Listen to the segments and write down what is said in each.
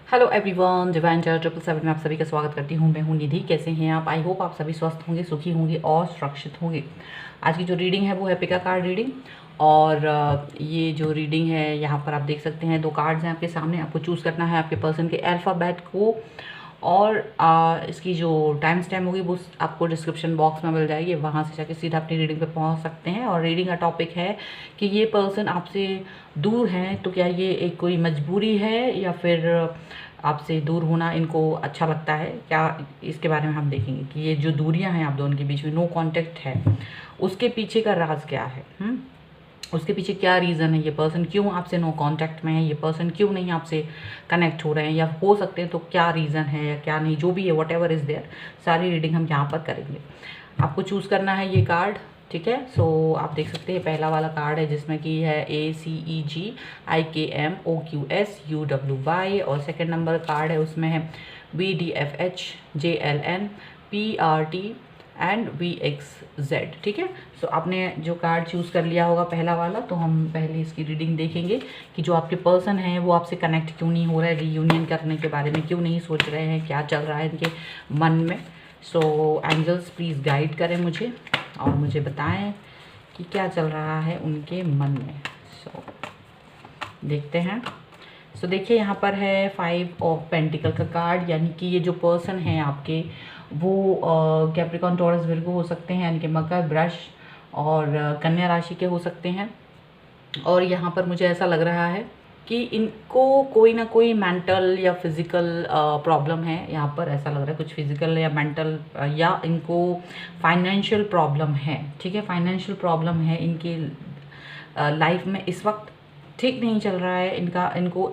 Hello everyone, divine chart 777 में आप सभी का स्वागत करती हूँ। मैं हूँ निधि। कैसे हैं आप? आई होप आप सभी स्वस्थ होंगे, सुखी होंगे और सुरक्षित होंगे। आज की जो रीडिंग है वो है पिका कार्ड रीडिंग। और ये जो रीडिंग है यहाँ पर आप देख सकते हैं 2 कार्ड्स हैं आपके सामने। आपको चूज़ करना है आपके पर्सन के अल्फ़ाबेट को। और इसकी जो टाइम स्टैम्प होगी वो आपको डिस्क्रिप्शन बॉक्स में मिल जाएगी, वहाँ से जाके सीधा अपनी रीडिंग पे पहुँच सकते हैं। और रीडिंग का टॉपिक है कि ये पर्सन आपसे दूर हैं, तो क्या ये एक कोई मजबूरी है या फिर आपसे दूर होना इनको अच्छा लगता है क्या, इसके बारे में हम देखेंगे कि ये जो दूरियां हैं आप दोनों के बीच में, नो कांटेक्ट है, उसके पीछे का राज क्या है। उसके पीछे क्या रीज़न है, ये पर्सन क्यों आपसे नो कांटेक्ट में है, ये पर्सन क्यों नहीं आपसे कनेक्ट हो रहे हैं, या हो सकते हैं तो क्या रीज़न है या क्या नहीं, जो भी है वट एवर इज़ देयर, सारी रीडिंग हम यहाँ पर करेंगे। आपको चूज़ करना है ये कार्ड, ठीक है। सो आप देख सकते हैं पहला वाला कार्ड है जिसमें कि है ACEGIKMOQSUWY, और सेकंड नंबर कार्ड है उसमें है BDFHJLNPRT एंड VXZ, ठीक है। सो आपने जो कार्ड चूज़ कर लिया होगा पहला वाला, तो हम पहले इसकी रीडिंग देखेंगे कि जो आपके पर्सन हैं वो आपसे कनेक्ट क्यों नहीं हो रहा है, रीयूनियन करने के बारे में क्यों नहीं सोच रहे हैं, क्या चल रहा है इनके मन में। सो एंजल्स प्लीज़ गाइड करें मुझे और मुझे बताएं कि क्या चल रहा है उनके मन में। सो देखते हैं। सो देखिए यहाँ पर है 5 ऑफ पेंटिकल का कार्ड, यानी कि ये जो पर्सन है आपके वो कैप्रिकॉन, टॉरस, विर्गो हो सकते हैं, यानी कि मकर, वृष और कन्या राशि के हो सकते हैं। और यहाँ पर मुझे ऐसा लग रहा है कि इनको कोई ना कोई मेंटल या फिज़िकल प्रॉब्लम है। यहाँ पर ऐसा लग रहा है कुछ फिज़िकल या मेंटल, या इनको फाइनेंशियल प्रॉब्लम है, ठीक है। फाइनेंशियल प्रॉब्लम है इनकी लाइफ में इस वक्त, ठीक नहीं चल रहा है इनका। इनको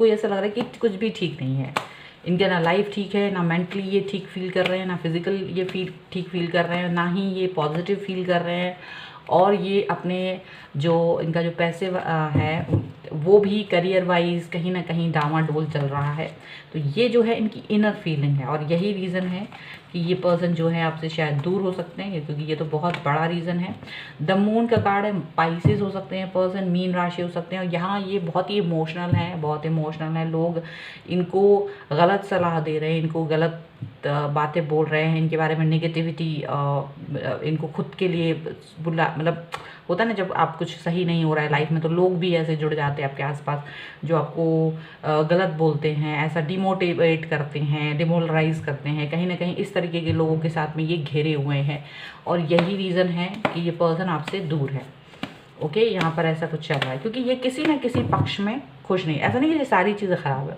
ऐसा लग रहा है कि कुछ भी ठीक नहीं है इनका, ना लाइफ ठीक है, ना मेंटली ये ठीक फील कर रहे हैं, ना फिज़िकल ये ठीक फील कर रहे हैं, ना ही ये पॉजिटिव फील कर रहे हैं। और ये अपने जो इनका जो पैसे है वो भी करियर वाइज कहीं ना कहीं डामाडोल चल रहा है। तो ये जो है इनकी इनर फीलिंग है, और यही रीज़न है कि ये पर्सन जो है आपसे शायद दूर हो सकते हैं, क्योंकि ये तो बहुत बड़ा रीज़न है। द मून का कार्ड है, पाइसेस हो सकते हैं पर्सन, मीन राशि हो सकते हैं। और यहाँ ये बहुत ही इमोशनल है, बहुत इमोशनल है। लोग इनको गलत सलाह दे रहे हैं, इनको गलत बातें बोल रहे हैं, इनके बारे में नेगेटिविटी, इनको खुद के लिए बुला, मतलब होता है ना जब आप कुछ सही नहीं हो रहा है लाइफ में, तो लोग भी ऐसे जुड़ जाते हैं आपके आसपास जो आपको गलत बोलते हैं, ऐसा डिमोटिवेट करते हैं, डिमोरलाइज करते हैं। कहीं ना कहीं इस तरीके के लोगों के साथ में ये घिरे हुए हैं, और यही रीज़न है कि ये पर्सन आपसे दूर है। ओके, यहाँ पर ऐसा कुछ चल रहा है क्योंकि ये किसी न किसी पक्ष में खुश नहीं। ऐसा नहीं कि ये सारी चीज़ें ख़राब है,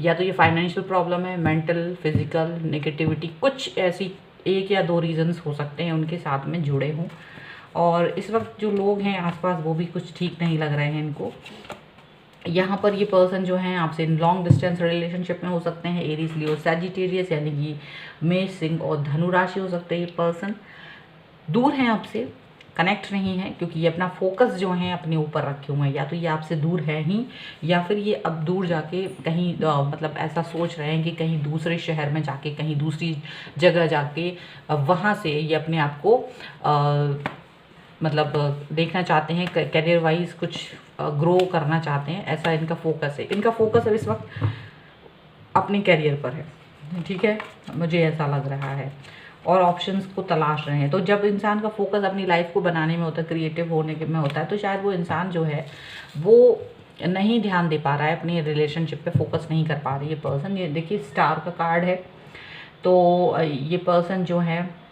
या तो ये फाइनेंशियल प्रॉब्लम है, मेंटल, फिजिकल, नेगेटिविटी, कुछ ऐसी 1 या 2 रीजंस हो सकते हैं उनके साथ में जुड़े हों। और इस वक्त जो लोग हैं आसपास वो भी कुछ ठीक नहीं लग रहे हैं इनको। यहाँ पर ये पर्सन जो हैं आपसे लॉन्ग डिस्टेंस रिलेशनशिप में हो सकते हैं, एरीज, लियो, सैजिटेरियस, यानी कि मेष, सिंह और धनु राशि हो सकते हैं। ये पर्सन दूर हैं आपसे, कनेक्ट नहीं है, क्योंकि ये अपना फोकस जो है अपने ऊपर रखे हुए हैं। या तो ये आपसे दूर है ही, या फिर ये अब दूर जाके कहीं मतलब ऐसा सोच रहे हैं कि कहीं दूसरे शहर में जाके, कहीं दूसरी जगह जाके वहाँ से ये अपने आप को मतलब देखना चाहते हैं, करियर वाइज कुछ ग्रो करना चाहते हैं। ऐसा इनका फोकस है। इनका फोकस अब इस वक्त अपने करियर पर है, ठीक है, मुझे ऐसा लग रहा है, और ऑप्शंस को तलाश रहे हैं। तो जब इंसान का फोकस अपनी लाइफ को बनाने में होता है, क्रिएटिव होने के में होता है, तो शायद वो इंसान जो है वो नहीं ध्यान दे पा रहा है, अपनी रिलेशनशिप पे फोकस नहीं कर पा रही है पर्सन। ये देखिए स्टार का कार्ड है, तो ये पर्सन जो है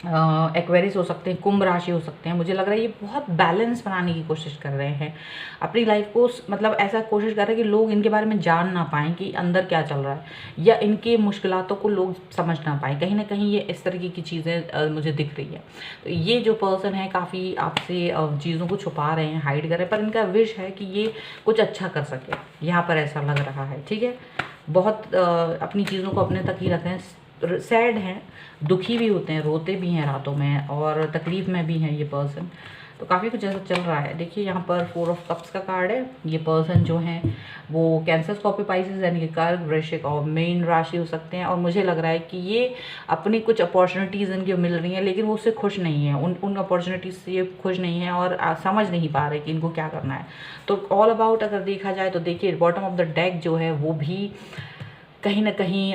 एक्वेरियस हो सकते हैं, कुंभ राशि हो सकते हैं। मुझे लग रहा है ये बहुत बैलेंस बनाने की कोशिश कर रहे हैं अपनी लाइफ को, मतलब ऐसा कोशिश कर रहे हैं कि लोग इनके बारे में जान ना पाएँ कि अंदर क्या चल रहा है, या इनके मुश्किलातों को लोग समझ ना पाएँ। कहीं ना कहीं ये इस तरीके की चीज़ें मुझे दिख रही है। तो ये जो पर्सन है काफ़ी आपसे चीज़ों को छुपा रहे हैं, हाइड कर रहे हैं, पर इनका विश है कि ये कुछ अच्छा कर सके। यहाँ पर ऐसा लग रहा है, ठीक है। बहुत अपनी चीज़ों को अपने तक ही रखें, सैड हैं, दुखी भी होते हैं, रोते भी हैं रातों में, और तकलीफ़ में भी हैं ये पर्सन। तो काफ़ी कुछ ऐसा चल रहा है। देखिए यहाँ पर 4 ऑफ कप्स का कार्ड है। ये पर्सन जो है वो कैंसर, स्कॉर्पियो, पाइसेस यानी कि कर्क, वृश्चिक और मीन राशि हो सकते हैं। और मुझे लग रहा है कि ये अपनी कुछ अपॉर्चुनिटीज़ इनकी मिल रही हैं, लेकिन वो उससे खुश नहीं है, उन अपॉर्चुनिटीज़ से ये खुश नहीं है और समझ नहीं पा रहे कि इनको क्या करना है। तो ऑल अबाउट अगर देखा जाए तो देखिए बॉटम ऑफ द डेक जो है वो भी कहीं ना कहीं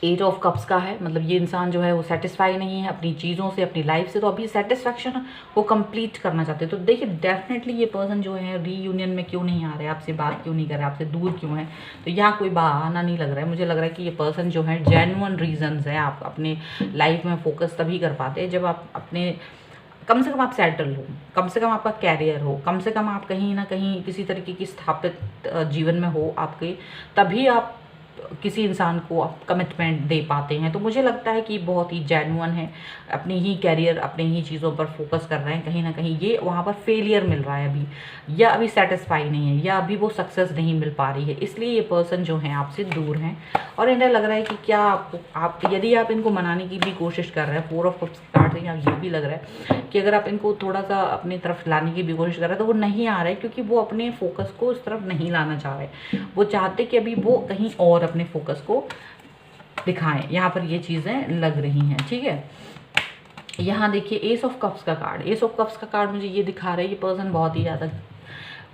8 ऑफ कप्स का है। मतलब ये इंसान जो है वो सेटिस्फाई नहीं है अपनी चीज़ों से, अपनी लाइफ से, तो अभी सेटिस्फैक्शन वो कंप्लीट करना चाहते हैं। तो देखिए डेफिनेटली ये पर्सन जो है रीयूनियन में क्यों नहीं आ रहे, आपसे बात क्यों नहीं कर रहे, आपसे दूर क्यों है, तो यहाँ कोई बहाना नहीं लग रहा है। मुझे लग रहा है कि ये पर्सन जो है जेन्युइन रीजंस है। आप अपने लाइफ में फोकस तभी कर पाते हैं जब आप अपने कम से कम आप सेटल हो, कम से कम आपका कैरियर हो, कम से कम आप कहीं ना कहीं किसी तरीके की स्थापित जीवन में हो आपके, तभी आप किसी इंसान को आप कमिटमेंट दे पाते हैं। तो मुझे लगता है कि बहुत ही जेन्युइन है, अपनी ही कैरियर, अपनी ही चीज़ों पर फोकस कर रहे हैं। कहीं ना कहीं ये वहाँ पर फेलियर मिल रहा है अभी, या अभी सेटिस्फाई नहीं है, या अभी वो सक्सेस नहीं मिल पा रही है, इसलिए ये पर्सन जो है आपसे दूर हैं। और इन्हें लग रहा है कि क्या आप यदि आप इनको मनाने की भी कोशिश कर रहे हैं, 4 ऑफ कप्स कार्ड से ये भी लग रहा है कि अगर आप इनको थोड़ा सा अपनी तरफ लाने की भी कोशिश कर रहे हैं तो वो नहीं आ रहे, क्योंकि वो अपने फोकस को उस तरफ नहीं लाना चाह रहे। वो चाहते कि अभी वो कहीं और अपने फोकस को दिखाएं। यहाँ पर ये चीज़ें लग रही हैं, ठीक है। यहाँ देखिए एस ऑफ कप्स का कार्ड, एस ऑफ कप्स का कार्ड मुझे ये दिखा रहा है ये पर्सन बहुत ही ज़्यादा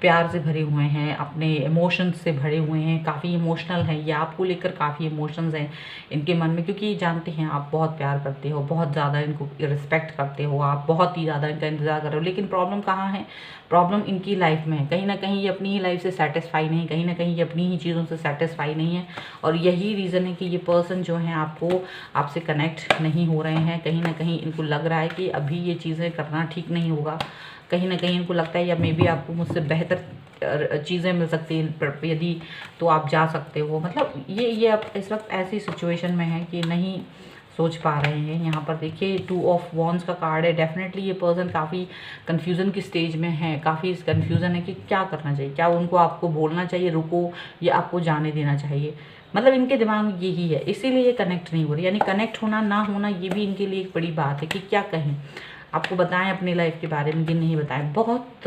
प्यार से भरे हुए हैं, अपने इमोशंस से भरे हुए हैं, काफ़ी इमोशनल हैं ये, आपको लेकर काफ़ी इमोशंस हैं इनके मन में, क्योंकि ये जानते हैं आप बहुत प्यार करते हो, बहुत ज़्यादा इनको रिस्पेक्ट करते हो, आप बहुत ही ज़्यादा इनका इंतज़ार कर रहे हो। लेकिन प्रॉब्लम कहाँ है, प्रॉब्लम इनकी लाइफ में है। कहीं ना कहीं ये अपनी ही लाइफ से सेटिस्फाई नहीं, कहीं ना कहीं ये अपनी ही चीज़ों से सेटिस्फाई नहीं है। और यही रीज़न है कि ये पर्सन जो है आपसे कनेक्ट नहीं हो रहे हैं। कहीं ना कहीं इनको लग रहा है कि अभी ये चीज़ें करना ठीक नहीं होगा। कहीं ना कहीं इनको लगता है या मे बी आपको मुझसे बेहतर चीज़ें मिल सकती हैं यदि, तो आप जा सकते हो। मतलब ये अब इस वक्त ऐसी सिचुएशन में है कि नहीं सोच पा रहे हैं। यहाँ पर देखिए 2 ऑफ वॉन्ड्स का कार्ड है। डेफिनेटली ये पर्सन काफ़ी कन्फ्यूज़न की स्टेज में है, काफ़ी कन्फ्यूज़न है कि क्या करना चाहिए, क्या उनको आपको बोलना चाहिए रुको, या आपको जाने देना चाहिए। मतलब इनके दिमाग में यही है, इसीलिए ये कनेक्ट नहीं हो रही। यानी कनेक्ट होना ना होना ये भी इनके लिए एक बड़ी बात है कि क्या कहें, आपको बताएं अपनी लाइफ के बारे में कि नहीं बताएं। बहुत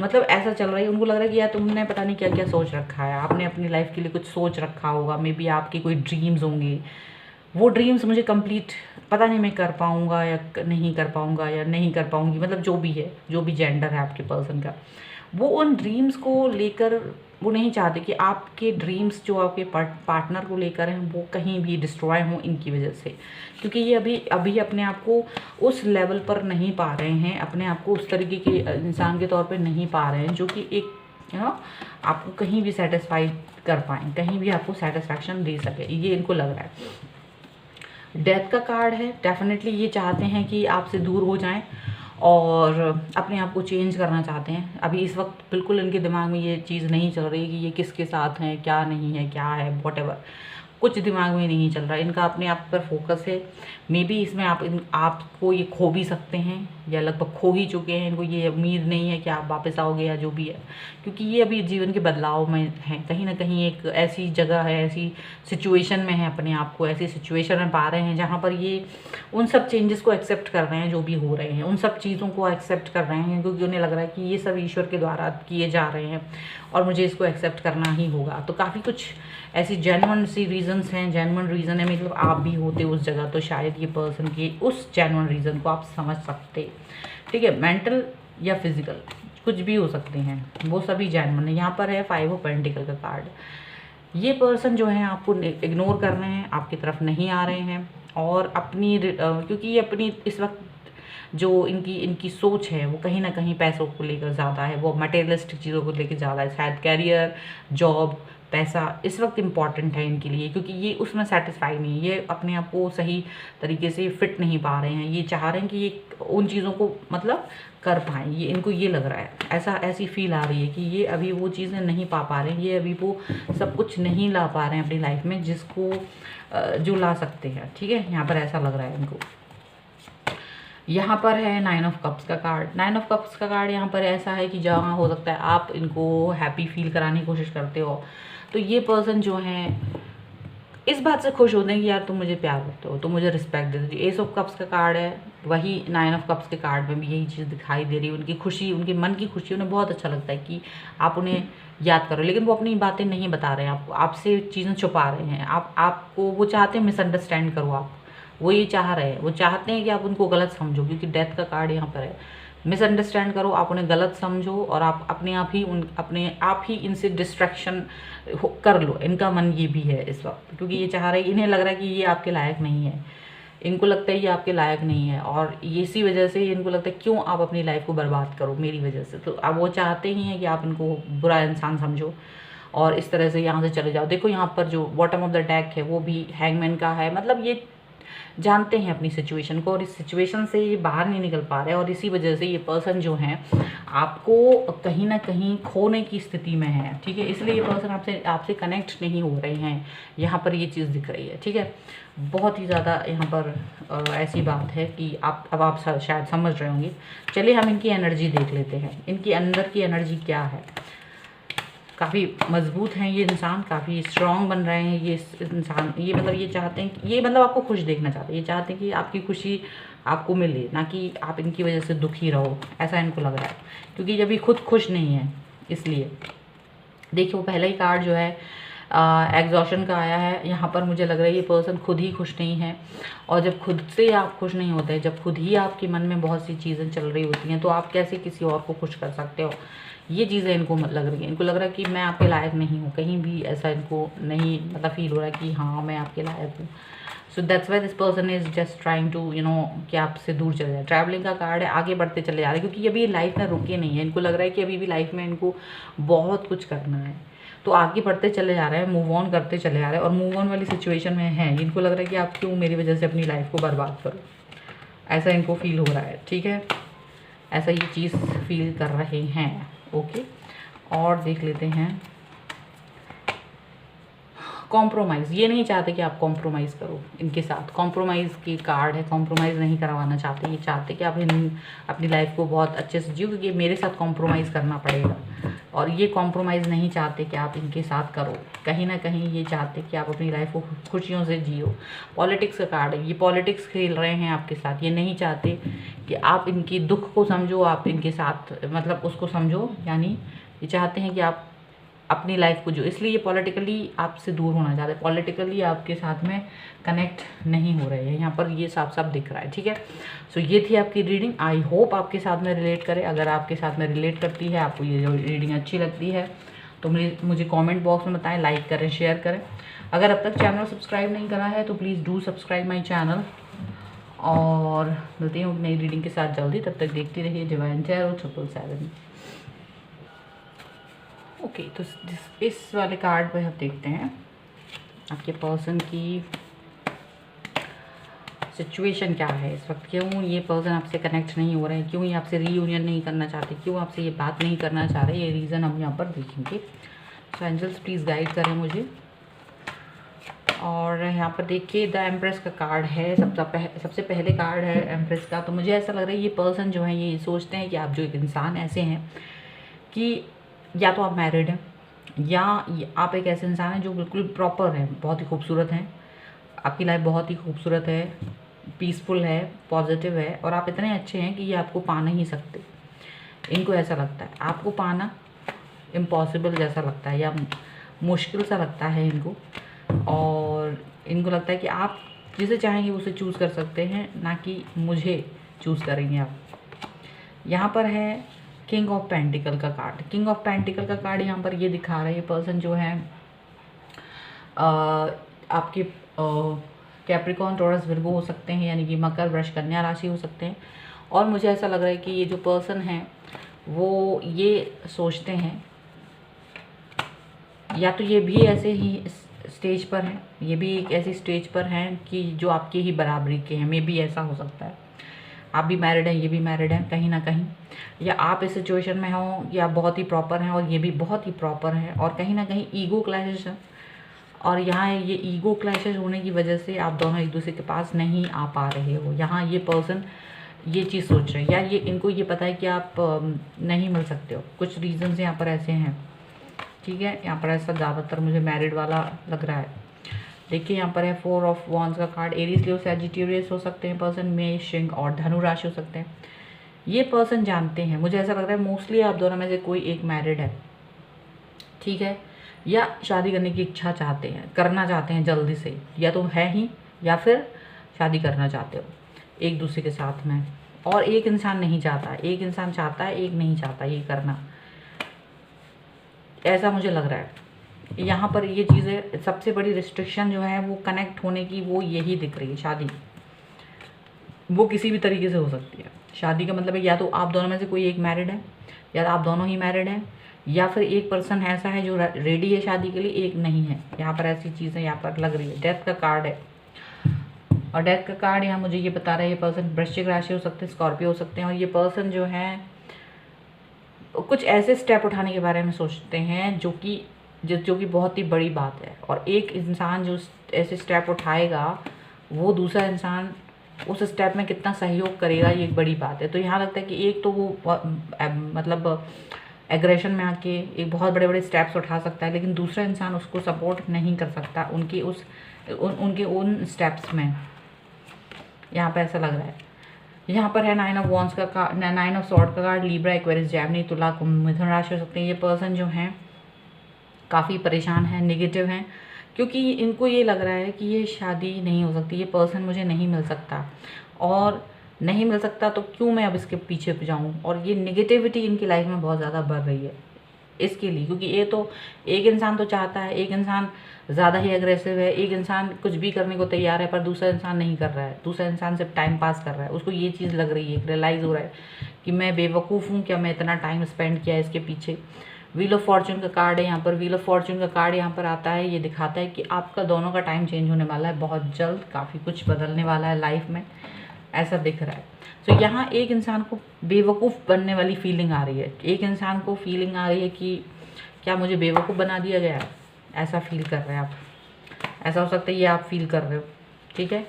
मतलब ऐसा चल रहा है, उनको लग रहा है कि यार तुमने पता नहीं क्या क्या सोच रखा है, आपने अपनी लाइफ के लिए कुछ सोच रखा होगा, मे बी आपके कोई ड्रीम्स होंगे, वो ड्रीम्स मुझे कंप्लीट पता नहीं मैं कर पाऊँगा या नहीं कर पाऊँगा या नहीं कर पाऊँगी। मतलब जो भी है, जो भी जेंडर है आपके पर्सन का, वो उन ड्रीम्स को लेकर वो नहीं चाहते कि आपके ड्रीम्स जो आपके पार्टनर को लेकर हैं वो कहीं भी डिस्ट्रॉय हों इनकी वजह से, क्योंकि ये अभी अपने आप को उस लेवल पर नहीं पा रहे हैं, अपने आप को उस तरीके के इंसान के तौर पे नहीं पा रहे हैं जो कि एक आपको कहीं भी सेटिस्फाई कर पाएँ, कहीं भी आपको सेटिस्फैक्शन दे सके, ये इनको लग रहा है। डेथ का कार्ड है। डेफिनेटली ये चाहते हैं कि आपसे दूर हो जाएं और अपने आप को चेंज करना चाहते हैं। अभी इस वक्त बिल्कुल इनके दिमाग में ये चीज़ नहीं चल रही कि ये किसके साथ हैं, क्या नहीं है, क्या है, व्हाटएवर, कुछ दिमाग में नहीं चल रहा है इनका। अपने आप पर फोकस है। मे बी इसमें आपको ये खो भी सकते हैं या लगभग खो ही चुके हैं। इनको ये उम्मीद नहीं है कि आप वापस आओगे या जो भी है, क्योंकि ये अभी जीवन के बदलाव में हैं। कहीं ना कहीं एक ऐसी जगह है, ऐसी सिचुएशन में है, अपने आप को ऐसी सिचुएशन में पा रहे हैं जहाँ पर ये उन सब चेंजेस को एक्सेप्ट कर रहे हैं जो भी हो रहे हैं, उन सब चीज़ों को एक्सेप्ट कर रहे हैं, क्योंकि उन्हें लग रहा है कि ये सब ईश्वर के द्वारा किए जा रहे हैं और मुझे इसको एक्सेप्ट करना ही होगा। तो काफ़ी कुछ ऐसी जेन्युइन सी रीजंस हैं, जेन्युइन रीज़न है। मतलब आप भी होते उस जगह तो शायद ये पर्सन के उस जेन्युइन रीज़न को आप समझ सकते, ठीक है। मेंटल या फिजिकल कुछ भी हो सकते हैं, वो सभी जेन्युइन है। यहाँ पर है 5 ऑफ पेंटिकल का कार्ड। ये पर्सन जो है आपको इग्नोर कर रहे हैं, आपकी तरफ नहीं आ रहे हैं और अपनी क्योंकि ये अपनी इस वक्त जो इनकी सोच है वो कहीं ना कहीं पैसों को लेकर ज़्यादा है, वो मटेरियलिस्टिक चीज़ों को लेकर ज़्यादा है। शायद कैरियर, जॉब, पैसा इस वक्त इम्पॉर्टेंट है इनके लिए, क्योंकि ये उसमें सेटिस्फाई नहीं है, ये अपने आप को सही तरीके से फिट नहीं पा रहे हैं। ये चाह रहे हैं कि ये उन चीज़ों को मतलब कर पाएँ, ये इनको ये लग रहा है, ऐसी फील आ रही है कि ये अभी वो चीज़ें नहीं पा रहे हैं, ये अभी वो सब कुछ नहीं ला पा रहे हैं अपनी लाइफ में जिसको जो ला सकते हैं, ठीक है। यहाँ पर ऐसा लग रहा है इनको। यहाँ पर है 9 ऑफ कप्स का कार्ड। 9 ऑफ कप्स का कार्ड यहाँ पर ऐसा है कि जहाँ हो सकता है आप इनको हैप्पी फील कराने की कोशिश करते हो, तो ये पर्सन जो है इस बात से खुश होते हैं कि यार तुम मुझे प्यार करते हो, तुम मुझे रिस्पेक्ट देते हो। एस ऑफ कप्स का कार्ड है, वही 9 ऑफ कप्स के कार्ड में भी यही चीज़ दिखाई दे रही है। उनकी खुशी, उनके मन की खुशी, उन्हें बहुत अच्छा लगता है कि आप उन्हें याद करो, लेकिन वो अपनी बातें नहीं बता रहे हैं आपको, आपसे चीज़ें छुपा रहे हैं। आपको वो चाहते हैं मिसअंडरस्टैंड करो आप, वो ये चाह रहे हैं, वो चाहते हैं कि आप उनको गलत समझो, क्योंकि डेथ का कार्ड यहाँ पर है। मिसअंडरस्टैंड करो, आप उन्हें गलत समझो और आप अपने आप ही इनसे डिस्ट्रैक्शन कर लो। इनका मन ये भी है इस वक्त, क्योंकि ये चाह रहे हैं, इन्हें लग रहा है कि ये आपके लायक नहीं है, इनको लगता है ये आपके लायक नहीं है, और इसी वजह से इनको लगता है क्यों आप अपनी लाइफ को बर्बाद करो मेरी वजह से। तो अब वो चाहते ही हैं कि आप इनको बुरा इंसान समझो और इस तरह से यहाँ से चले जाओ। देखो यहाँ पर जो बॉटम ऑफ द डेक है वो भी हैंगमैन का है, मतलब ये जानते हैं अपनी सिचुएशन को और इस सिचुएशन से ये बाहर नहीं निकल पा रहे, और इसी वजह से ये पर्सन जो हैं आपको कहीं ना कहीं खोने की स्थिति में है, ठीक है। इसलिए ये पर्सन आपसे कनेक्ट नहीं हो रहे हैं, यहाँ पर ये चीज़ दिख रही है, ठीक है। बहुत ही ज़्यादा यहाँ पर ऐसी बात है कि आप शायद समझ रहे होंगे। चलिए हम इनकी एनर्जी देख लेते हैं, इनकी अंदर की एनर्जी क्या है। काफ़ी मजबूत हैं ये इंसान, काफ़ी स्ट्रॉन्ग बन रहे हैं ये इंसान। ये मतलब ये चाहते हैं, ये मतलब आपको खुश देखना चाहते हैं, ये चाहते हैं कि आपकी खुशी आपको मिले, ना कि आप इनकी वजह से दुखी रहो, ऐसा इनको लग रहा है, क्योंकि जब ये खुद खुश नहीं है। इसलिए देखिए वो पहला ही कार्ड जो है एग्जॉशन का आया है। यहाँ पर मुझे लग रहा है ये पर्सन खुद ही खुश नहीं है, और जब खुद से आप खुश नहीं होते, जब खुद ही आपके मन में बहुत सी चीज़ें चल रही होती हैं, तो आप कैसे किसी और को खुश कर सकते हो। ये चीज़ें इनको लग रही हैं, इनको लग रहा है कि मैं आपके लायक नहीं हूँ, कहीं भी ऐसा इनको नहीं मतलब फील हो रहा है कि हाँ मैं आपके लायक हूँ। So that's why this person is just trying to कि आपसे दूर चले जाए। ट्रैवलिंग का कार्ड है, आगे बढ़ते चले जा रहे हैं, क्योंकि अभी लाइफ में रुके नहीं है। इनको लग रहा है कि अभी भी लाइफ में इनको बहुत कुछ करना है, तो आगे बढ़ते चले जा रहे हैं, मूव ऑन करते चले जा रहे हैं, और मूव ऑन वाली सिचुएशन में है। इनको लग रहा है कि आप क्यों मेरी वजह से अपनी लाइफ को बर्बाद करो, ऐसा इनको फील हो रहा है, ठीक है। ऐसा ये चीज़ फील कर रहे हैं, ओके। और देख लेते हैं कॉम्प्रोमाइज़। ये नहीं चाहते कि आप कॉम्प्रोमाइज़ करो इनके साथ, कॉम्प्रोमाइज़ की कार्ड है, कॉम्प्रोमाइज़ नहीं करवाना चाहते। ये चाहते कि आप अपनी लाइफ को बहुत अच्छे से जियो, क्योंकि मेरे साथ कॉम्प्रोमाइज़ करना पड़ेगा, और ये कॉम्प्रोमाइज़ नहीं चाहते कि आप इनके साथ करो। कहीं ना कहीं ये चाहते कि आप अपनी लाइफ को खुशियों से जियो। पॉलिटिक्स का कार्ड है, ये पॉलिटिक्स खेल रहे हैं आपके साथ। ये नहीं चाहते कि आप इनकी दुख को समझो, आप इनके साथ मतलब उसको समझो, यानी ये चाहते हैं कि आप अपनी लाइफ को जो, इसलिए ये पॉलिटिकली आपसे दूर होना चाहते हैं, पॉलिटिकली आपके साथ में कनेक्ट नहीं हो रहे हैं, यहाँ पर ये साफ साफ दिख रहा है, ठीक है। सो ये थी आपकी रीडिंग। आई होप आपके साथ में रिलेट करे। अगर आपके साथ में रिलेट करती है, आपको ये जो रीडिंग अच्छी लगती है, तो मुझे कमेंट बॉक्स में बताएं, लाइक करें, शेयर करें। अगर अब तक चैनल सब्सक्राइब नहीं करा है तो please do subscribe my channel, और मिलती हूँ नई रीडिंग के साथ जल्दी। तब तक देखती रहिए डिवाइन टैरो 777। ओके, तो इस वाले कार्ड पे हम देखते हैं आपके पर्सन की सिचुएशन क्या है इस वक्त। क्यों ये पर्सन आपसे कनेक्ट नहीं हो रहे हैं, क्यों ये आपसे रीयूनियन नहीं करना चाहते, क्यों आपसे ये बात नहीं करना चाह रहे, ये रीज़न हम यहाँ पर देखेंगे। सो एंजल्स प्लीज़ गाइड करें मुझे। और यहाँ पर देखिए द एम्प्रेस का कार्ड है, सबसे पहले कार्ड है एम्प्रेस का। तो मुझे ऐसा लग रहा है ये पर्सन जो है ये सोचते हैं कि आप जो एक इंसान ऐसे हैं कि या तो आप मैरिड हैं, या आप एक ऐसे इंसान हैं जो बिल्कुल प्रॉपर हैं, बहुत ही खूबसूरत हैं, आपकी लाइफ बहुत ही खूबसूरत है, पीसफुल है, पॉजिटिव है, और आप इतने अच्छे हैं कि ये आपको पा नहीं सकते। इनको ऐसा लगता है आपको पाना इम्पॉसिबल जैसा लगता है, या मुश्किल सा लगता है इनको, और इनको लगता है कि आप जिसे चाहेंगे उसे चूज़ कर सकते हैं, ना कि मुझे चूज़ करेंगे आप। यहाँ पर है किंग ऑफ पेंटिकल का कार्ड। किंग ऑफ पेंटिकल का कार्ड यहाँ पर ये दिखा रहा है ये पर्सन जो है आपके कैप्रिकॉर्न, टॉरस, विर्गो हो सकते हैं, यानी कि मकर, वृष, कन्या राशि हो सकते हैं। और मुझे ऐसा लग रहा है कि ये जो पर्सन है वो ये सोचते हैं, या तो ये भी ऐसे ही स्टेज पर हैं, ये भी एक ऐसी स्टेज पर हैं कि जो आपके ही बराबरी के हैं। मे बी ऐसा हो सकता है आप भी मैरिड हैं, ये भी मैरिड हैं कहीं ना कहीं, या आप इस सिचुएशन में हो या बहुत ही प्रॉपर हैं और ये भी बहुत ही प्रॉपर हैं, और कहीं ना कहीं ईगो क्लैशेस हैं। और यहाँ ये ईगो क्लैशेस होने की वजह से आप दोनों एक दूसरे के पास नहीं आ पा रहे हो। यहाँ ये पर्सन ये चीज़ सोच रहे हैं, या ये इनको ये पता है कि आप नहीं मिल सकते हो। कुछ रीजंस यहाँ पर ऐसे हैं, ठीक है। यहाँ पर ऐसा ज़्यादातर मुझे मैरिड वाला लग रहा है। देखिए यहाँ पर है 4 ऑफ वॉन्ड्स का कार्ड। एरीज, लियो, सैजिटेरियस हो सकते हैं पर्सन, मेष, सिंह और धनु राशि हो सकते हैं। ये पर्सन जानते हैं, मुझे ऐसा लग रहा है मोस्टली आप दोनों में से कोई एक मैरिड है, ठीक है, या शादी करने की इच्छा चाहते हैं, करना चाहते हैं जल्दी से, या तो है ही या फिर शादी करना चाहते हो एक दूसरे के साथ में। और एक इंसान नहीं चाहता, एक इंसान चाहता है, एक नहीं चाहता ये करना, ऐसा मुझे लग रहा है। यहाँ पर ये चीज़ें सबसे बड़ी रिस्ट्रिक्शन जो है वो कनेक्ट होने की, वो यही दिख रही है। शादी वो किसी भी तरीके से हो सकती है। शादी का मतलब है या तो आप दोनों में से कोई एक मैरिड है, या आप दोनों ही मैरिड हैं, या फिर एक पर्सन ऐसा है जो रेडी है शादी के लिए, एक नहीं है। यहाँ पर ऐसी चीज़ें यहाँ पर लग रही है। डेथ का कार्ड है, और डेथ का कार्ड यहाँ मुझे ये बता रहा है ये पर्सन वृश्चिक राशि हो सकते हैं, स्कॉर्पियो हो सकते हैं, और ये पर्सन जो है कुछ ऐसे स्टेप उठाने के बारे में सोचते हैं जो कि बहुत ही बड़ी बात है। और एक इंसान जो ऐसे स्टेप उठाएगा, वो दूसरा इंसान उस स्टेप में कितना सहयोग करेगा, ये एक बड़ी बात है। तो यहाँ लगता है कि एक तो वो मतलब एग्रेशन में आके एक बहुत बड़े बड़े स्टेप्स उठा सकता है, लेकिन दूसरा इंसान उसको सपोर्ट नहीं कर सकता उनके उन स्टेप्स में। यहाँ पे ऐसा लग रहा है। यहाँ पर है 9 ऑफ वॉन्ड्स का 9 ऑफ सॉर्ड का कार्ड। लीब्रा, एक्वेरियस, जेमिनी, तुला, कुंभ, मिथुन राशि हो सकते हैं। ये पर्सन जो हैं काफ़ी परेशान है, नेगेटिव हैं, क्योंकि इनको ये लग रहा है कि ये शादी नहीं हो सकती, ये पर्सन मुझे नहीं मिल सकता, और नहीं मिल सकता तो क्यों मैं अब इसके पीछे जाऊँ। और ये नेगेटिविटी इनकी लाइफ में बहुत ज़्यादा बढ़ रही है इसके लिए, क्योंकि ये तो एक इंसान तो चाहता है, एक इंसान ज़्यादा ही एग्रेसिव है, एक इंसान कुछ भी करने को तैयार है, पर दूसरा इंसान नहीं कर रहा है, दूसरा इंसान सिर्फ टाइम पास कर रहा है। उसको ये चीज़ लग रही है, रियलाइज़ हो रहा है कि मैं बेवकूफ़ हूँ, क्या मैं इतना टाइम स्पेंड किया इसके पीछे। व्हील ऑफ फॉर्चून का कार्ड है यहाँ पर। व्हील ऑफ फॉर्चून का कार्ड यहाँ पर आता है, ये दिखाता है कि आपका दोनों का टाइम चेंज होने वाला है बहुत जल्द, काफ़ी कुछ बदलने वाला है लाइफ में, ऐसा दिख रहा है। तो यहाँ एक इंसान को बेवकूफ़ बनने वाली फीलिंग आ रही है, एक इंसान को फीलिंग आ रही है कि क्या मुझे बेवकूफ़ बना दिया गया है, ऐसा फील कर रहे हैं आप। ऐसा हो सकता है ये आप फील कर रहे हो, ठीक है।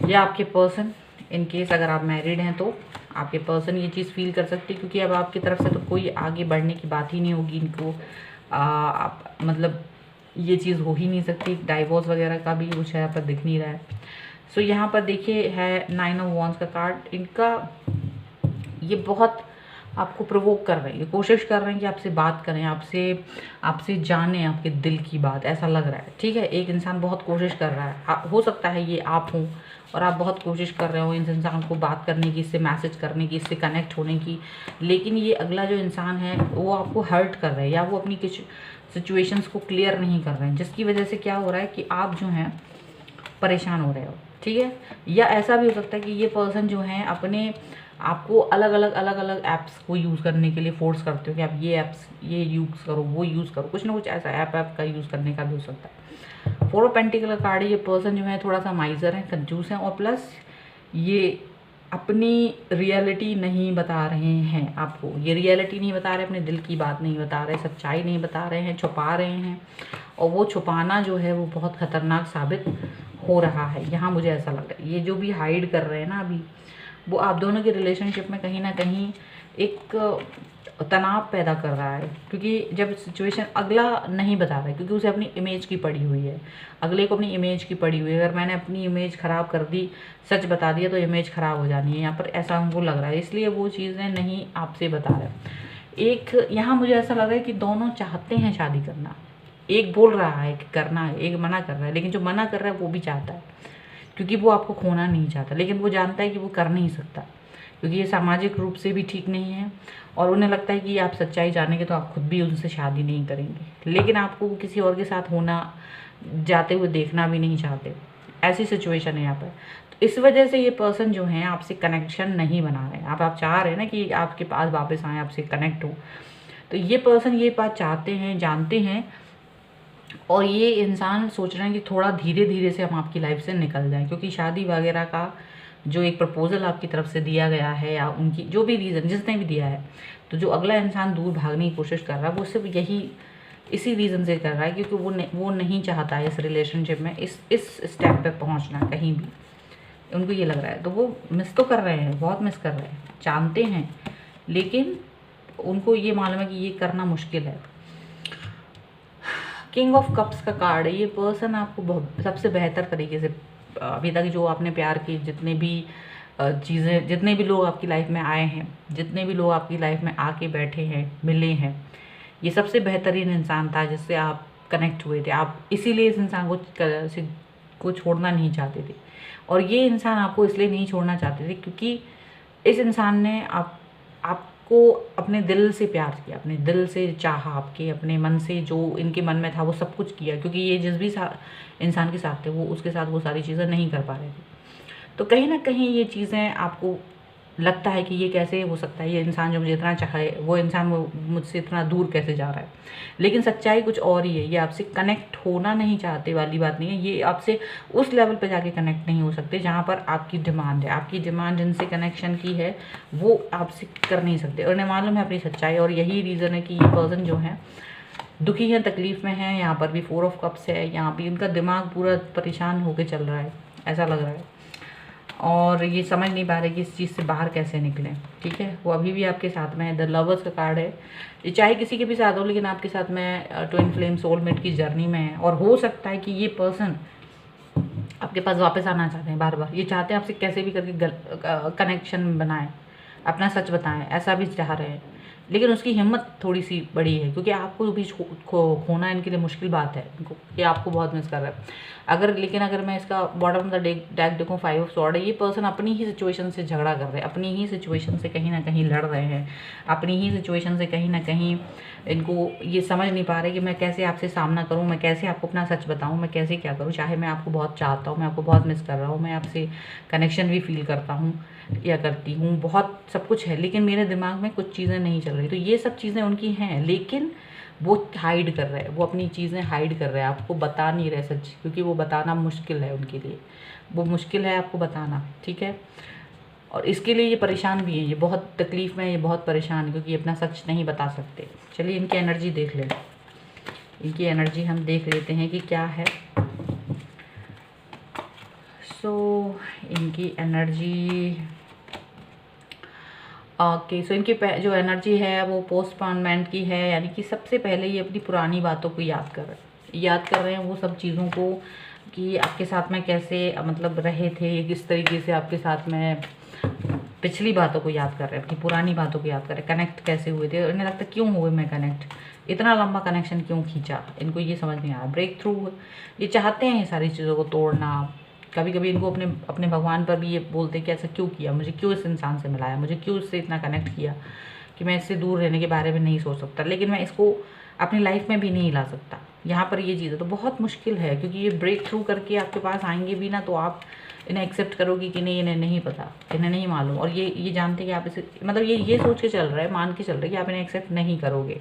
या आपके पर्सन, इन केस अगर आप मैरिड हैं तो आपके पर्सन ये चीज़ फील कर सकते हैं, क्योंकि अब आपकी तरफ से तो कोई आगे बढ़ने की बात ही नहीं होगी इनको। मतलब ये चीज़ हो ही नहीं सकती, डाइवोर्स वगैरह का भी कुछ यहाँ पर दिख नहीं रहा है। सो यहाँ पर देखिए है 9 ऑफ वॉन्ड्स का कार्ड। इनका ये बहुत आपको प्रोवोक कर रहे हैं, ये कोशिश कर रहे हैं कि आपसे बात करें, आपसे जाने आपके दिल की बात, ऐसा लग रहा है, ठीक है। एक इंसान बहुत कोशिश कर रहा है, हो सकता है ये आप हों और आप बहुत कोशिश कर रहे हो इस इंसान को बात करने की, इससे मैसेज करने की, इससे कनेक्ट होने की, लेकिन ये अगला जो इंसान है वो आपको हर्ट कर रहा है, या वो अपनी कुछ सिचुएशंस को क्लियर नहीं कर रहे हैं, जिसकी वजह से क्या हो रहा है कि आप जो हैं परेशान हो रहे हो, ठीक है। या ऐसा भी हो सकता है कि ये पर्सन जो है अपने आपको अलग अलग ऐप्स को यूज़ करने के लिए फोर्स करते हो कि आप ये ऐप्स ये यूज़ करो, वो यूज़ करो, कुछ ना कुछ ऐसा ऐप का यूज़ करने का भी हो सकता है। 4 ऑफ पेंटिकल का कार्ड है। ये पर्सन जो है थोड़ा सा माइजर है, कंजूस है, और प्लस ये अपनी रियलिटी नहीं बता रहे हैं आपको, ये रियलिटी नहीं बता रहे, अपने दिल की बात नहीं बता रहे, सच्चाई नहीं बता रहे हैं, छुपा रहे हैं, और वो छुपाना जो है वो बहुत ख़तरनाक साबित हो रहा है। यहाँ मुझे ऐसा लग रहा है ये जो भी हाइड कर रहे हैं ना अभी, वो आप दोनों के रिलेशनशिप में कहीं ना कहीं एक तनाव पैदा कर रहा है, क्योंकि जब सिचुएशन अगला नहीं बता रहा है, क्योंकि उसे अपनी इमेज की पड़ी हुई है, अगले को अपनी इमेज की पड़ी हुई है। अगर मैंने अपनी इमेज ख़राब कर दी, सच बता दिया, तो इमेज ख़राब हो जानी है, यहाँ पर ऐसा हमको लग रहा है, इसलिए वो चीज़ें नहीं आपसे बता रहे। एक यहाँ मुझे ऐसा लग रहा है कि दोनों चाहते हैं शादी करना, एक बोल रहा है कि करना है, एक मना कर रहा है, लेकिन जो मना कर रहा है वो भी चाहता है, क्योंकि वो आपको खोना नहीं चाहता, लेकिन वो जानता है कि वो कर नहीं सकता, क्योंकि ये सामाजिक रूप से भी ठीक नहीं है, और उन्हें लगता है कि आप सच्चाई जानेंगे तो आप खुद भी उनसे शादी नहीं करेंगे, लेकिन आपको वो किसी और के साथ होना जाते हुए देखना भी नहीं चाहते। ऐसी सिचुएशन है यहाँ पर। तो इस वजह से ये पर्सन जो है आपसे कनेक्शन नहीं बना रहे हैं। आप चाह रहे हैं ना कि आपके पास वापस आए, आपसे कनेक्ट हो, तो ये पर्सन ये बात चाहते हैं, जानते हैं, और ये इंसान सोच रहे हैं कि थोड़ा धीरे धीरे से हम आपकी लाइफ से निकल जाएं, क्योंकि शादी वगैरह का जो एक प्रपोजल आपकी तरफ से दिया गया है, या उनकी जो भी रीज़न जिसने भी दिया है, तो जो अगला इंसान दूर भागने की कोशिश कर रहा है वो सिर्फ इसी रीज़न से कर रहा है, क्योंकि वो नहीं चाहता है इस रिलेशनशिप में इस स्टेप पे पहुंचना कहीं भी, उनको ये लग रहा है। तो वो मिस तो कर रहे हैं, बहुत मिस कर रहे हैं, जानते हैं, लेकिन उनको ये मालूम है कि ये करना मुश्किल है। किंग ऑफ कप्स का कार्ड है। ये पर्सन आपको सबसे बेहतर तरीके से अभी तक जो आपने प्यार की जितने भी चीज़ें, जितने भी लोग आपकी लाइफ में आए हैं, जितने भी लोग आपकी लाइफ में आके बैठे हैं, मिले हैं, ये सबसे बेहतरीन इंसान था जिससे आप कनेक्ट हुए थे। आप इसीलिए इस इंसान को छोड़ना नहीं चाहते थे, और ये इंसान आपको इसलिए नहीं छोड़ना चाहते थे क्योंकि इस इंसान ने आपको अपने दिल से प्यार किया, अपने दिल से चाहा, आपके अपने मन से जो इनके मन में था वो सब कुछ किया, क्योंकि ये जिस भी इंसान के साथ थे वो उसके साथ वो सारी चीज़ें नहीं कर पा रहे थे। तो कहीं ना कहीं ये चीज़ें आपको लगता है कि ये कैसे हो सकता है, ये इंसान जो मुझे इतना चाहे वो इंसान मुझसे इतना दूर कैसे जा रहा है। लेकिन सच्चाई कुछ और ही है। ये आपसे कनेक्ट होना नहीं चाहते वाली बात नहीं है, ये आपसे उस लेवल पे जाके कनेक्ट नहीं हो सकते जहाँ पर आपकी डिमांड है। आपकी डिमांड जिनसे कनेक्शन की है वो आपसे कर नहीं सकते, और उन्हें मालूम है अपनी सच्चाई। और यही रीज़न है कि ये पर्सन जो है दुखी है, तकलीफ़ में है। यहाँ पर भी 4 ऑफ कप्स है, यहाँ भी इनका दिमाग पूरा परेशान होकर चल रहा है, ऐसा लग रहा है, और ये समझ नहीं पा रहे कि इस चीज़ से बाहर कैसे निकलें। ठीक है, वो अभी भी आपके साथ में है। द लवर्स का कार्ड है। ये चाहे किसी के भी साथ हो, लेकिन आपके साथ में ट्विन फ्लेम सोलमेट की जर्नी में है, और हो सकता है कि ये पर्सन आपके पास वापस आना चाहते हैं बार बार। ये चाहते हैं आपसे कैसे भी करके कनेक्शन बनाएं, अपना सच बताएं, ऐसा भी चाह रहे हैं, लेकिन उसकी हिम्मत थोड़ी सी बड़ी है क्योंकि आपको भी खोना इनके लिए मुश्किल बात है। इनको ये आपको बहुत मिस कर रहा है। लेकिन अगर मैं इसका बॉटम ऑफ द डेक देखूँ, 5 ऑफ स्वॉर्ड है। ये पर्सन अपनी ही सिचुएशन से झगड़ा कर रहे हैं, अपनी ही सिचुएशन से कहीं ना कहीं लड़ रहे हैं, अपनी ही सिचुएशन से कहीं ना कहीं इनको ये समझ नहीं पा रहे कि मैं कैसे आपसे सामना करूं, मैं कैसे आपको अपना सच बताऊं, मैं कैसे क्या करूं। चाहे मैं आपको बहुत चाहता हूं, मैं आपको बहुत मिस कर रहा हूं, मैं आपसे कनेक्शन भी फील करता हूं या करती हूँ, बहुत सब कुछ है, लेकिन मेरे दिमाग में कुछ चीज़ें नहीं चल रही। तो ये सब चीज़ें उनकी हैं, लेकिन वो हाइड कर रहे हैं, वो अपनी चीज़ें हाइड कर रहे हैं, आपको बता नहीं रहे सच, क्योंकि वो बताना मुश्किल है उनके लिए, वो मुश्किल है आपको बताना। ठीक है, और इसके लिए ये परेशान भी हैं, ये बहुत तकलीफ़ में, ये बहुत परेशान है क्योंकि ये अपना सच नहीं बता सकते। चलिए इनकी एनर्जी देख लें, इनकी एनर्जी हम देख लेते हैं कि क्या है। इनकी एनर्जी ओके, सो इनकी जो एनर्जी है वो पोस्टपोनमेंट की है, यानी कि सबसे पहले ये अपनी पुरानी बातों को याद कर रहे हैं वो सब चीज़ों को, कि आपके साथ में कैसे मतलब रहे थे, किस तरीके से आपके साथ में पिछली बातों को याद कर रहे हैं, अपनी पुरानी बातों को याद कर रहे हैं, कनेक्ट कैसे हुए थे, इन्हें लगता है क्यों हुए मैं कनेक्ट, इतना लंबा कनेक्शन क्यों खींचा, इनको ये समझ नहीं आया। ब्रेक थ्रू ये चाहते हैं, ये सारी चीज़ों को तोड़ना। कभी कभी इनको अपने भगवान पर भी ये बोलते कि ऐसा क्यों किया, मुझे क्यों इस इंसान से मिलाया, मुझे क्यों इससे इतना कनेक्ट किया कि मैं इससे दूर रहने के बारे में नहीं सोच सकता, लेकिन मैं इसको अपनी लाइफ में भी नहीं ला सकता। यहाँ पर ये चीज़ तो बहुत मुश्किल है, क्योंकि ये ब्रेक थ्रू करके आपके पास आएंगे भी ना, तो आप इन्हें एक्सेप्ट करोगे कि नहीं, इन्हें नहीं पता, इन्हें नहीं मालूम, और ये जानते कि आप इसे मतलब ये सोच के चल रहा है, मान के चल रहे हैं कि आप इन्हें एक्सेप्ट नहीं करोगे,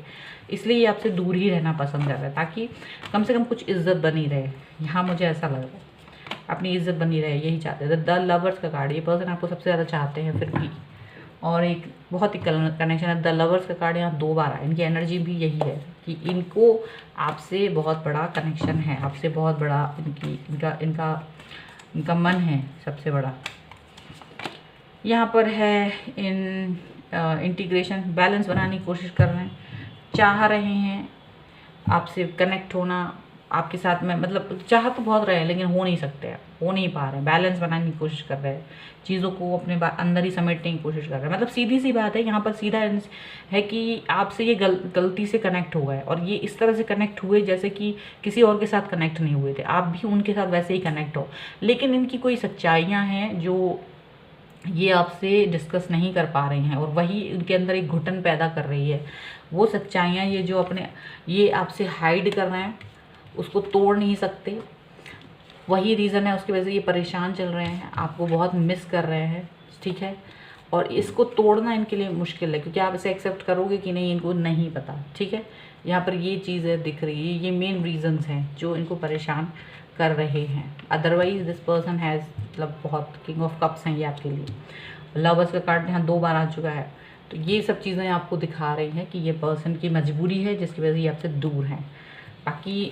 इसलिए ये आपसे दूर ही रहना पसंद कर रहा है, ताकि कम से कम कुछ इज्जत बनी रहे। यहाँ मुझे ऐसा लग रहा है अपनी इज्जत बनी रहे, यही चाहते हैं। द लवर्स का कार्ड, ये पर्सन आपको सबसे ज़्यादा चाहते हैं फिर भी, और एक बहुत ही कनेक्शन है। द लवर्स का कार्ड यहाँ 2 बार आया, इनकी एनर्जी भी यही है कि इनको आपसे बहुत बड़ा कनेक्शन है, आपसे बहुत बड़ा इनका मन है सबसे बड़ा। यहाँ पर है इंटीग्रेशन, बैलेंस बनाने की कोशिश कर रहे हैं, चाह रहे हैं आपसे कनेक्ट होना, आपके साथ में मतलब चाह तो बहुत रहे हैं लेकिन हो नहीं सकते हैं, हो नहीं पा रहे हैं, बैलेंस बनाने की कोशिश कर रहे हैं, चीज़ों को अपने अंदर ही समेटने की कोशिश कर रहे हैं। मतलब सीधी सी बात है, यहाँ पर सीधा है कि आपसे ये गलती से कनेक्ट हुआ है, और ये इस तरह से कनेक्ट हुए जैसे कि किसी और के साथ कनेक्ट नहीं हुए थे, आप भी उनके साथ वैसे ही कनेक्ट हो, लेकिन इनकी कोई सच्चाइयाँ हैं जो ये आपसे डिस्कस नहीं कर पा रही हैं, और वही उनके अंदर एक घुटन पैदा कर रही है। वो सच्चाइयाँ ये जो ये आपसे हाइड कर रहे हैं, उसको तोड़ नहीं सकते, वही रीज़न है उसकी वजह से ये परेशान चल रहे हैं, आपको बहुत मिस कर रहे हैं। ठीक है, और इसको तोड़ना इनके लिए मुश्किल है, क्योंकि आप इसे एक्सेप्ट करोगे कि नहीं, इनको नहीं पता। ठीक है, यहाँ पर ये चीज़ें दिख रही है, ये मेन रीजंस हैं जो इनको परेशान कर रहे हैं। अदरवाइज दिस पर्सन हैज़ मतलब बहुत किंग ऑफ कप्स हैं ये आपके लिए। लवर्स का कार्ड यहाँ 2 बार आ चुका है, तो ये सब चीज़ें आपको दिखा रही हैं कि ये पर्सन की मजबूरी है जिसकी वजह से ये आपसे दूर हैं। बाकी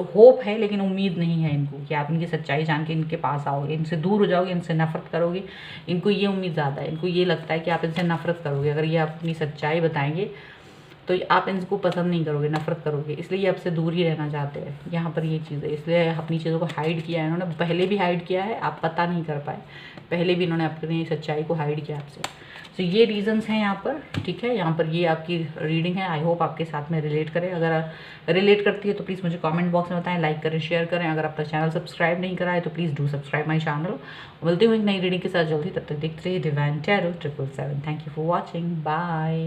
होप है लेकिन उम्मीद नहीं है इनको कि आप इनकी सच्चाई जान के इनके पास आओगे, इनसे दूर हो जाओगे, इनसे नफरत करोगे। इनको ये उम्मीद ज़्यादा है, इनको ये लगता है कि आप इनसे नफरत करोगे। अगर ये अपनी सच्चाई बताएंगे तो आप इनको पसंद नहीं करोगे, नफरत करोगे, इसलिए ये आपसे दूर ही रहना चाहते हैं। यहाँ पर ये चीज़ है, इसलिए अपनी चीज़ों को हाइड किया है इन्होंने, पहले भी हाइड किया है, आप पता नहीं कर पाए, पहले भी इन्होंने अपनी सच्चाई को हाइड किया आपसे। तो ये रीजंस हैं यहाँ पर, ठीक है। यहाँ पर ये आपकी रीडिंग है, आई होप आपके साथ में रिलेट करे। अगर रिलेट करती है तो प्लीज़ मुझे कमेंट बॉक्स में बताएं, लाइक करें, शेयर करें। अगर आपका चैनल सब्सक्राइब नहीं करा है तो please do subscribe my channel. मिलती हूँ एक नई रीडिंग के साथ जल्दी, तब तक देखते रहिए divine tarot 777। Thank you for watching, bye.